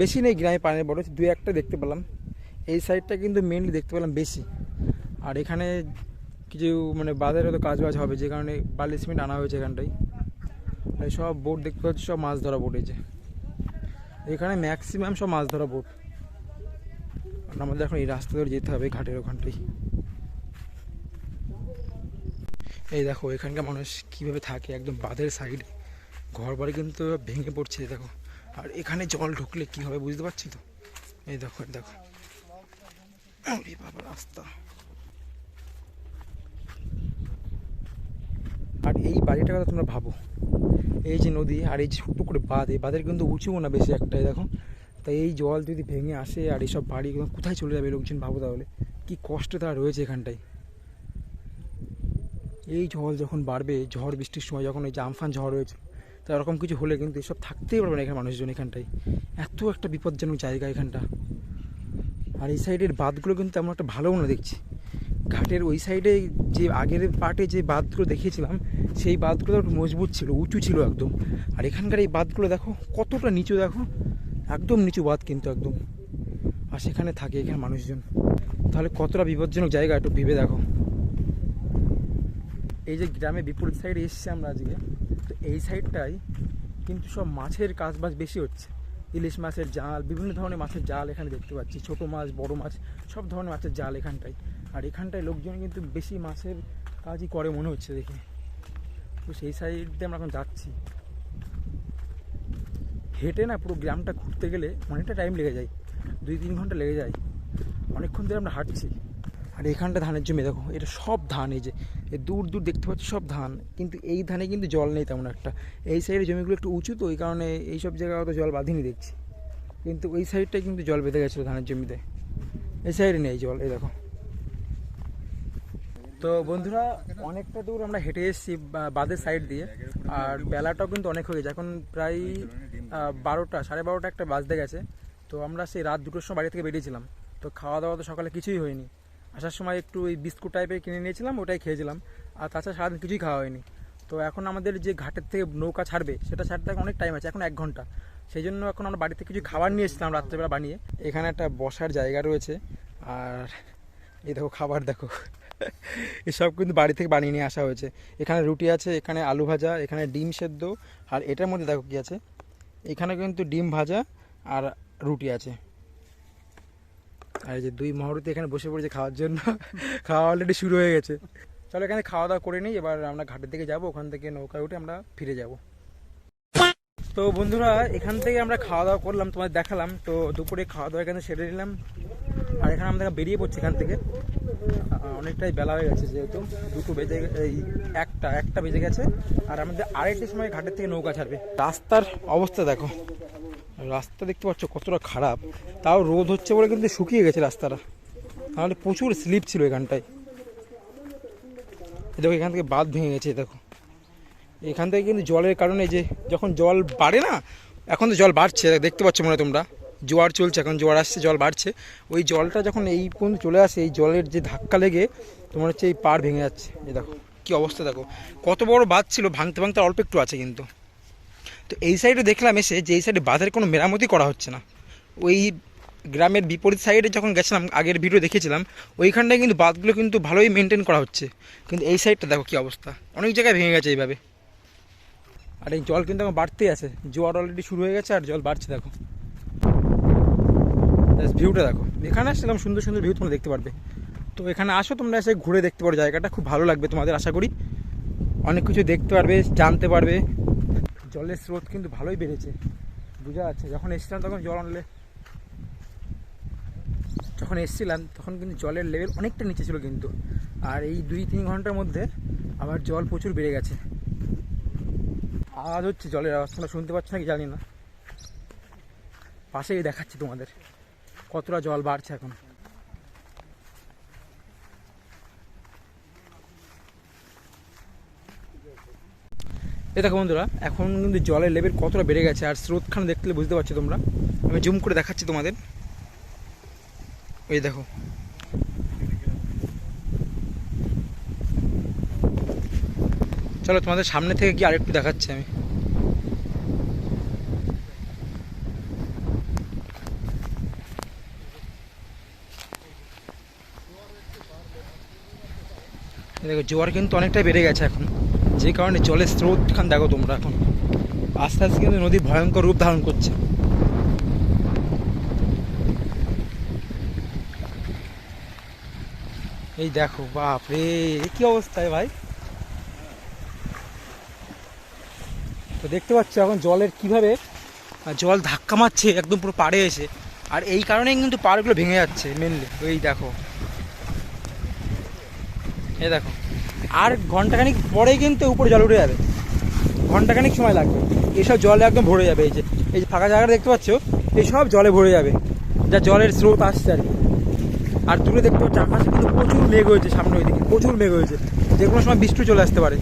বেশি নেই গ্রামে পানির বরজ, দুই একটা দেখতে পেলাম। এই সাইডটা কিন্তু মেনলি দেখতে পেলাম বেশি। আর এখানে কিছু মানে বাঁধের হয়তো কাজ বাজ হবে, যে কারণে বালি সিমেন্ট আনা হয়েছে এখানটায়। এই সব বোট দেখতে পাচ্ছি, সব মাছ ধরা বোট। এই যে এখানে ম্যাক্সিমাম সব মাছ ধরা বোট। আর আমাদের এখন এই রাস্তা ধরে যেতে হবে ঘাটের ওখানটাই। এই দেখো এখানকার মানুষ কিভাবে থাকে, একদম বাঁধের সাইডে ঘর বাড়ি কিন্তু ভেঙে পড়ছে দেখো। আর এখানে জল ঢুকলে কি হবে বুঝতে পারছি তো। এই দেখো দেখো, বাবা রাস্তা। আর এই বাড়িটার কথা তোমরা ভাবো, এই যে নদী আর এই যে ছোট্ট করে বাঁধ, এই বাঁধের কিন্তু উঁচুও না বেশি একটাই দেখো। তাই এই জল যদি ভেঙে আসে আর এইসব বাড়ি কোথায় চলে যাবে লোকজন, ভাবো তাহলে কি কষ্টে তারা রয়েছে এখানটায়। এই জল যখন বাড়বে, ঝড় বৃষ্টির সময় যখন এই যে আমফান ঝড় হয়েছে, তো এরকম কিছু হলে কিন্তু এসব থাকতেই পারবে না এখানে মানুষজন এখানটায়। এত একটা বিপজ্জনক জায়গা এখানটা। আর এই সাইডের বাঁধগুলো কিন্তু তেমন একটা ভালোও না দেখছি। ঘাটের ওই সাইডে যে আগের পার্টে যে বাঁধগুলো দেখিয়েছিলাম, সেই বাঁধগুলো একটু মজবুত ছিল, উঁচু ছিল একদম। আর এখানকার এই বাঁধগুলো দেখো কতটা নিচু, দেখো একদম নিচু বাঁধ কিন্তু একদম। আর সেখানে থাকে এখানে মানুষজন, তাহলে কতটা বিপজ্জনক জায়গা একটু ভেবে দেখো। এই যে গ্রামে বিপরীত সাইডে এসছি আমরা আজকে, তো এই সাইডটাই কিন্তু সব মাছের কাজবাজ বেশি হচ্ছে। ইলিশ মাছের জাল, বিভিন্ন ধরনের মাছের জাল এখানে দেখতে পাচ্ছি, ছোট মাছ বড় মাছ সব ধরনের মাছের জাল এখানটায়। আর এখানটায় লোকজন কিন্তু বেশি মাছের কাজই করে মনে হচ্ছে দেখে। তো সেই সাইড দিয়ে আমরা এখন যাচ্ছি। হেঁটে না পুরো গ্রামটা ঘুরতে গেলে অনেকটা টাইম লেগে যায়, 2-3 ঘন্টা লেগে যায়, অনেকক্ষণ ধরে আমরা হাঁটছি। আর এখানটা ধানের জমি দেখো, এটা সব ধান, এই যে দূর দূর দেখতে পাচ্ছি সব ধান, কিন্তু এই ধানে কিন্তু জল নেই তেমন একটা। এই সাইডের জমিগুলো একটু উঁচু, তো ওই কারণে এইসব জায়গায় অত জল বাঁধেনি দেখছি, কিন্তু ওই সাইডটায় কিন্তু জল বেঁধে গেছিলো ধানের জমিতে। এই সাইডে নেই জল, এই দেখো। তো বন্ধুরা অনেকটা দূর আমরা হেঁটে এসেছি বাঁধের সাইড দিয়ে, আর বেলাটাও কিন্তু অনেক হয়ে গেছে, এখন প্রায় 12টা, 12:30 একটা বাজতে গেছে। তো আমরা সেই রাত 2টোর সময় বাড়ি থেকে বেরিয়েছিলাম। তো খাওয়া দাওয়া তো সকালে কিছুই হয়নি, আসার সময় একটু ওই বিস্কুট টাইপের কিনে নিয়েছিলাম, ওটাই খেয়েছিলাম। আর তাছাড়া সারাদিন কিছুই খাওয়া হয়নি। তো এখন আমাদের যে ঘাটের থেকে নৌকা ছাড়বে সেটা ছাড়তে এখন অনেক টাইম আছে, এখন 1 ঘন্টা। সেই জন্য এখন আমরা বাড়িতে কিছু খাবার নিয়ে এসেছিলাম রাত্রেবেলা বানিয়ে। এখানে একটা বসার জায়গা রয়েছে, আর এই দেখো খাবার দেখো এসব কিন্তু বাড়ি থেকে বানিয়ে নিয়ে আসা হয়েছে। এখানে রুটি আছে, এখানে আলু ভাজা, এখানে ডিম সেদ্ধ, আর এটার মধ্যে দেখো কী আছে, এখানে কিন্তু ডিম ভাজা আর রুটি আছে। আর এই যে 2 মহরুতি এখানে বসে পড়েছে খাওয়ার জন্য খাওয়া অলরেডি শুরু হয়ে গেছে। চলো এখানে খাওয়া দাওয়া করে নিই, এবার আমরা ঘাটের দিকে যাব, ওখান থেকে নৌকায় উঠে আমরা ফিরে যাব। তো বন্ধুরা এখান থেকে আমরা খাওয়া দাওয়া করলাম, তোমাদের দেখালাম। তো দুপুরে খাওয়া দাওয়া এখানে সেরে নিলাম, আর এখানে আমরা বেরিয়ে পড়ছি এখান থেকে। অনেকটাই বেলা হয়ে গেছে, যেহেতু 2 বেজে এই 1টা বেজে গেছে, আর আমাদের আড়াইটার সময় ঘাটের থেকে নৌকা ছাড়বে। রাস্তার অবস্থা দেখো, রাস্তা দেখতে পাচ্ছ কতটা খারাপ, তাও রোদ হচ্ছে বলে কিন্তু শুকিয়ে গেছে রাস্তাটা, তাহলে প্রচুর স্লিপ ছিল এখানটায়। দেখো এখান থেকে বাঁধ ভেঙে গেছে, দেখো এখান থেকে কিন্তু জলের কারণে, যে যখন জল বাড়ে না, এখন তো জল বাড়ছে দেখতে পাচ্ছ মনে হয় তোমরা, জোয়ার চলছে, এখন জোয়ার আসছে, জল বাড়ছে। ওই জলটা যখন এই পর্যন্ত চলে আসে, এই জলের যে ধাক্কা লেগে তোমার হচ্ছে এই পাড় ভেঙে যাচ্ছে। এই দেখো কী অবস্থা, দেখো কত বড় বাঁধ ছিল, ভাঙতে ভাঙতে অল্প একটু আছে কিন্তু। তো এই সাইডে দেখলাম এসে যে এই সাইডে বাঁধের কোনো মেরামতি করা হচ্ছে না। ওই গ্রামের বিপরীত সাইডে যখন গেছিলাম, আগের ভিডিও দেখেছিলাম, ওইখানটায় কিন্তু বাঁধগুলো কিন্তু ভালোই মেনটেন করা হচ্ছে, কিন্তু এই সাইডটা দেখো কী অবস্থা, অনেক জায়গায় ভেঙে গেছে এইভাবে। আর এই জল কিন্তু এখন বাড়তেই আছে, জোয়ার অলরেডি শুরু হয়ে গেছে আর জল বাড়ছে। দেখো ভিউটা দেখো, এখানে আসছিলাম, সুন্দর সুন্দর ভিউ তোমরা দেখতে পারবে। তো এখানে আসো তোমরা, এসে ঘুরে দেখতে পারো, জায়গাটা খুব ভালো লাগবে তোমাদের, আশা করি অনেক কিছু দেখতে পারবে, জানতে পারবে। জলের স্রোত কিন্তু ভালোই বেড়েছে, বোঝা যাচ্ছে। যখন এসেছিলাম তখন কিন্তু জলের লেভেল অনেকটা নিচে ছিল কিন্তু, আর এই 2-3 ঘন্টার মধ্যে আবার জল প্রচুর বেড়ে গেছে। আওয়াজ হচ্ছে, জলের আওয়াজ তোমরা শুনতে পাচ্ছ নাকি জানি না, পাশেই দেখাচ্ছি তোমাদের কতটা জল বাড়ছে এখন। এই দেখো বন্ধুরা, এখন কিন্তু জলের লেভেল কতটা বেড়ে গেছে, আর স্রোতখানে দেখলে বুঝতে পারছো তোমরা। আমি জুম করে দেখাচ্ছি তোমাদের, ওই দেখো চলো তোমাদের সামনে থেকে কি আরেকটু দেখাচ্ছি আমি। দেখো জোয়ার কিন্তু অনেকটাই বেড়ে গেছে এখন, যে কারণে জলের স্রোতখান দেখো তোমরা, এখন আস্তে আস্তে কিন্তু নদী ভয়ঙ্কর রূপ ধারণ করছে। এই দেখো, বাপ রে কি অবস্থায় ভাই। তো দেখতে পাচ্ছ এখন জলের কিভাবে জল ধাক্কা মারছে একদম পুরো পাড়ে এসে, আর এই কারণেই কিন্তু পাড়গুলো ভেঙে যাচ্ছে মেনলি। ওই দেখো, এই দেখো, আর ঘন্টাখানিক পরেই কিন্তু উপরে জল উঠে যাবে, ঘন্টাখানিক সময় লাগবে, এইসব জলে একদম ভরে যাবে। এই যে ফাঁকা জায়গাটা দেখতে পাচ্ছ, এইসব জলে ভরে যাবে, যা জলের স্রোত আসছে আর কি। আর দূরে দেখতে পাচ্ছ আকাশে কিন্তু প্রচুর মেঘ হয়েছে, সামনে ওইদিকে প্রচুর মেঘ হয়েছে, যে কোনো সময় বৃষ্টি চলে আসতে পারে।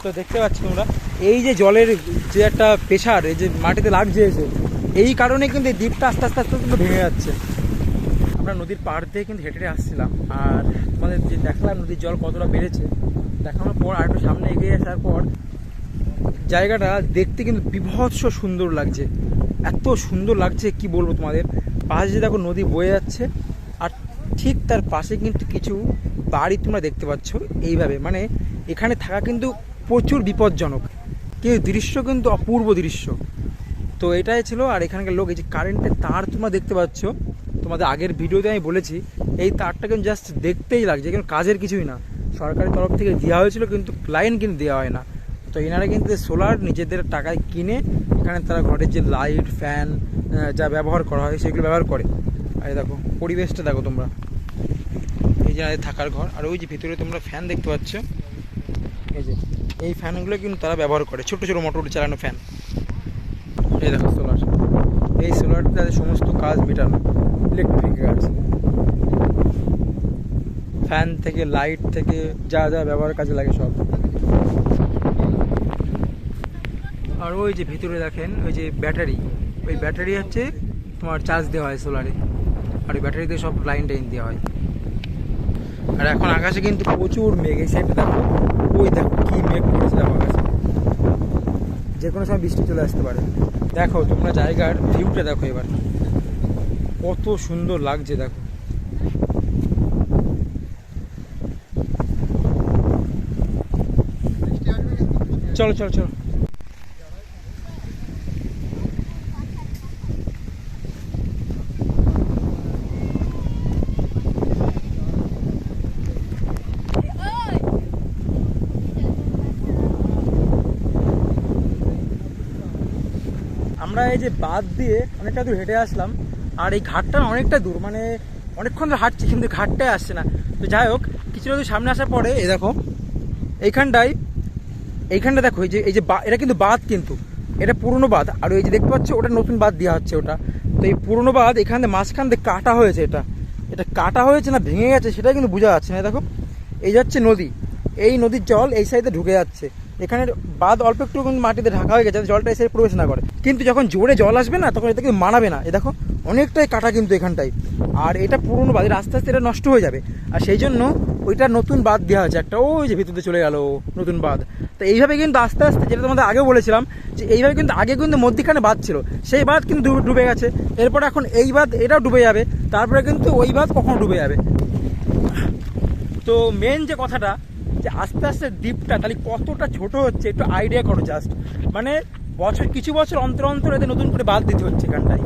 তো দেখতে পাচ্ছ তোমরা, এই যে জলের যে একটা প্রেশার এই যে মাটিতে লাগছে এসে, এই কারণে কিন্তু এই দ্বীপটা আস্তে আস্তে আস্তে কিন্তু ভেঙে যাচ্ছে। আমরা নদীর পাড় দিয়ে কিন্তু হেঁটে আসছিলাম, আর তোমাদের যে দেখলাম নদীর জল কতটা বেড়েছে, দেখানোর পর আর একটু সামনে এগিয়ে আসার পর জায়গাটা দেখতে কিন্তু বিভৎস সুন্দর লাগছে, এত সুন্দর লাগছে কি বলবো তোমাদের। পাশে দেখো নদী বয়ে যাচ্ছে, আর ঠিক তার পাশে কিন্তু কিছু বাড়ি তোমরা দেখতে পাচ্ছ এইভাবে, মানে এখানে থাকা কিন্তু প্রচুর বিপজ্জনক, কিন্তু দৃশ্য কিন্তু অপূর্ব দৃশ্য। তো এটাই ছিল। আর এখানকার লোক, এই যে কারেন্টের তার তোমরা দেখতে পাচ্ছ, তোমাদের আগের ভিডিওতে আমি বলেছি এই তারটা কিন্তু জাস্ট দেখতেই লাগছে, কিন্তু কাজের কিছুই না, সরকারের তরফ থেকে দেওয়া হয়েছিল কিন্তু লাইন কিন্তু দেওয়া হয় না। তো এনারা কিন্তু সোলার নিজেদের টাকায় কিনে এখানে তারা ঘরের যে লাইট ফ্যান যা ব্যবহার করা হয় সেগুলো ব্যবহার করে। আর দেখো পরিবেশটা দেখো তোমরা, এই যে থাকার ঘর, আর ওই যে ভিতরে তোমরা ফ্যান দেখতে পাচ্ছ, এই যে এই ফ্যানগুলো কিন্তু তারা ব্যবহার করে, ছোটো ছোটো মোটর চালানো ফ্যান। এই দেখো সোলার, এই সোলার তাদের সমস্ত কাজ মেটানো, ইলেকট্রিক কাজ, ফ্যান থেকে লাইট থেকে যা যা ব্যবহার কাজে লাগে সব। আর ওই যে ভিতরে দেখেন ওই যে ব্যাটারি, ওই ব্যাটারি হচ্ছে তোমার চার্জ দেওয়া হয় সোলারে, আর ওই ব্যাটারিতে সব লাইন টাইন দেওয়া হয়। আর এখন আকাশে কিন্তু প্রচুর মেঘ, এই সাইডে দেখো, ওই দেখো কি মেঘ পড়েছে দেখো আকাশে, যে কোনো সময় বৃষ্টি চলে আসতে পারে। দেখো তোমরা জায়গার ভিউটা দেখো এবার, কত সুন্দর লাগছে দেখো। চলো চলো চলো। আমরা এই যে বাদ দিয়ে অনেকটা দূর হেঁটে আসলাম, আর এই ঘাটটা অনেকটা দূর, মানে অনেকক্ষণ ধরে হাঁটছি কিন্তু ঘাটটাই আসছে না। তো যাই হোক, কিছুটা দূর সামনে আসার পরে এই দেখো এইখানটা দেখো, এই যে এটা কিন্তু বাঁধ, কিন্তু এটা পুরনো বাঁধ, আর ওই যে দেখতে পাচ্ছ ওটা নতুন বাঁধ দেওয়া হচ্ছে ওটা। তো এই পুরনো বাঁধ এখান থেকে মাঝখান থেকে কাটা হয়েছে, এটা কাটা হয়েছে না ভেঙে গেছে সেটা কিন্তু বোঝা যাচ্ছে না। দেখো এই যাচ্ছে নদী, এই নদীর জল এই সাইডে ঢুকে যাচ্ছে, এখানে বাঁধ অল্প একটু মাটিতে ঢাকা হয়ে গেছে যাতে জলটা এই সাইডে প্রবেশ না করে। কিন্তু যখন জোরে জল আসবে না তখন এটা কিন্তু মানাবে না। এ দেখো অনেকটাই কাটা কিন্তু এখানটায়, আর এটা পুরনো বাঁধ, আস্তে আস্তে এটা নষ্ট হয়ে যাবে, আর সেই জন্য ওইটা নতুন বাঁধ দেওয়া হয়েছে একটা, ওই যে ভিতরে চলে গেল নতুন বাঁধ। তো এইভাবে কিন্তু আস্তে আস্তে, যেটা তোমাদের আগেও বলেছিলাম যে এইভাবে কিন্তু আগে কিন্তু মধ্যখানে বাঁধ ছিল, সেই বাঁধ কিন্তু ডুবে গেছে, এরপর এখন এই বাঁধ এটাও ডুবে যাবে, তারপরে কিন্তু ওই বাঁধ কখনো ডুবে যাবে। তো মেন যে কথাটা, যে আস্তে আস্তে দ্বীপটা তাহলে কতটা ছোট হচ্ছে একটু আইডিয়া করো জাস্ট। মানে কিছু বছর অন্তর অন্তর এদের নতুন করে বাঁধ দিতে হচ্ছে, এখানটায়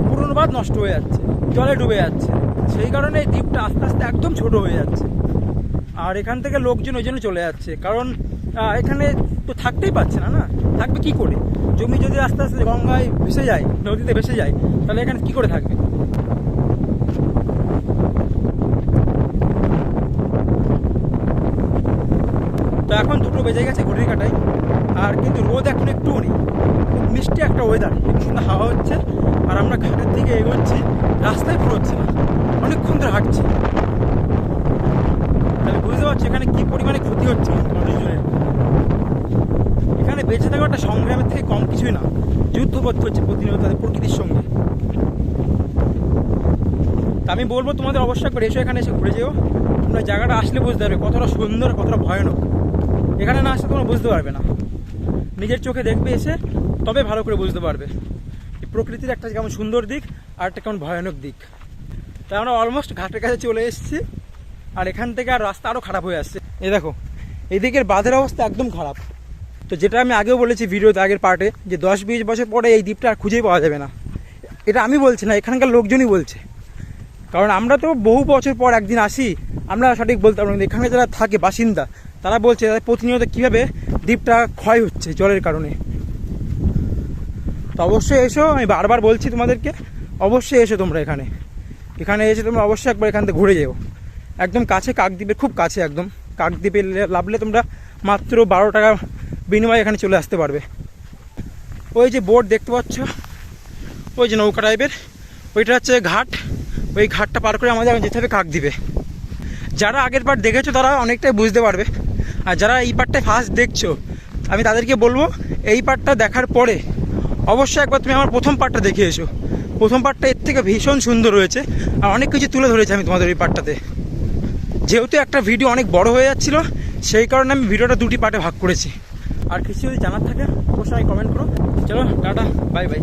পুরনো বাঁধ নষ্ট হয়ে যাচ্ছে, জলে ডুবে যাচ্ছে, সেই কারণে এই দ্বীপটা আস্তে আস্তে একদম ছোট হয়ে যাচ্ছে। আর এখান থেকে লোকজন ওই জন্য চলে যাচ্ছে, কারণ এখানে তো থাকতেই পারছে না, থাকবে কি করে? জমি যদি আস্তে আস্তে গঙ্গায় ভেসে যায়, নদীতে ভেসে যায়, তাহলে এখানে কি করে থাকবে? তো এখন 2টো বেজে গেছে ঘড়ির কাটায়, আর কিন্তু রোদ এখন একটুও নেই, খুব মিষ্টি একটা ওয়েদার, খুব সুন্দর হাওয়া হচ্ছে, আর আমরা ঘাটের দিকে এগোচ্ছি, রাস্তায় পুরোচ্ছে না, অনেকক্ষণ ধরে হাঁটছি। তাহলে বুঝতে পারছি এখানে কি পরিমাণে ক্ষতি হচ্ছে মানুষজনের। এখানে বেঁচে থাকাটা সংগ্রামের থেকে কম কিছুই না, যুদ্ধ করতে হচ্ছে প্রতিনিয়ত তাদের প্রকৃতির সঙ্গে। তা আমি বলবো তোমাদের অবশ্যই করে এসো, এখানে এসে ঘুরে যেও, তোমরা জায়গাটা আসলে বুঝতে পারবে কতটা সুন্দর, কতটা ভয়ানক। এখানে না আসলে তোমরা বুঝতে পারবে না, নিজের চোখে দেখবে এসে, তবে ভালো করে বুঝতে পারবে এই প্রকৃতির একটা কেমন সুন্দর দিক আর একটা কেমন ভয়ানক দিক। তাই আমরা অলমোস্ট ঘাটের কাছে চলে এসেছি, আর এখান থেকে আর রাস্তা আরও খারাপ হয়ে আসছে। এই দেখো এদিকের বাঁধের অবস্থা একদম খারাপ। তো যেটা আমি আগেও বলেছি ভিডিওতে আগের পার্টে, যে 10-20 বছর পরে এই দ্বীপটা আর খুঁজেই পাওয়া যাবে না। এটা আমি বলছি না, এখানকার লোকজনই বলছে, কারণ আমরা তো বহু বছর পর একদিন আসি, আমরা সঠিক বলতে পারবো না। এখানে যারা থাকে বাসিন্দা তারা বলছে প্রতিনিয়ত কীভাবে দ্বীপটা ক্ষয় হচ্ছে জলের কারণে। তো অবশ্যই এসো, আমি বারবার বলছি তোমাদেরকে, অবশ্যই এসো তোমরা এখানে এসে তোমরা অবশ্যই একবার এখান থেকে ঘুরে যেও। একদম কাছে, কাকদ্বীপের খুব কাছে একদম। কাকদ্বীপে নামলে তোমরা মাত্র 12 টাকা বিনিময়ে এখানে চলে আসতে পারবে। ওই যে বোট দেখতে পাচ্ছ, ওই যে নৌকা টাইপের, ওইটা হচ্ছে ঘাট, ওই ঘাটটা পার করে আমাদের যেতে হবে কাকদ্বীপে। যারা আগের পার্ট দেখেছো তারা অনেকটাই বুঝতে পারবে, আর যারা এই পার্টটায় ফার্স্ট দেখছো আমি তাদেরকে বলবো এই পার্টটা দেখার পরে অবশ্যই একবার তুমি আমার প্রথম পার্টটা দেখে এসো। প্রথম পার্টটা এর থেকে ভীষণ সুন্দর হয়েছে, আর অনেক কিছু তুলে ধরেছি আমি তোমাদের এই পার্টটাতে। যেহেতু একটা ভিডিও অনেক বড় হয়ে যাচ্ছিলো, সেই কারণে আমি ভিডিওটা 2টি পার্টে ভাগ করেছি। আর কিছু যদি জানার থাকে অবশ্যই কমেন্ট করো। চলো টাটা, বাই বাই।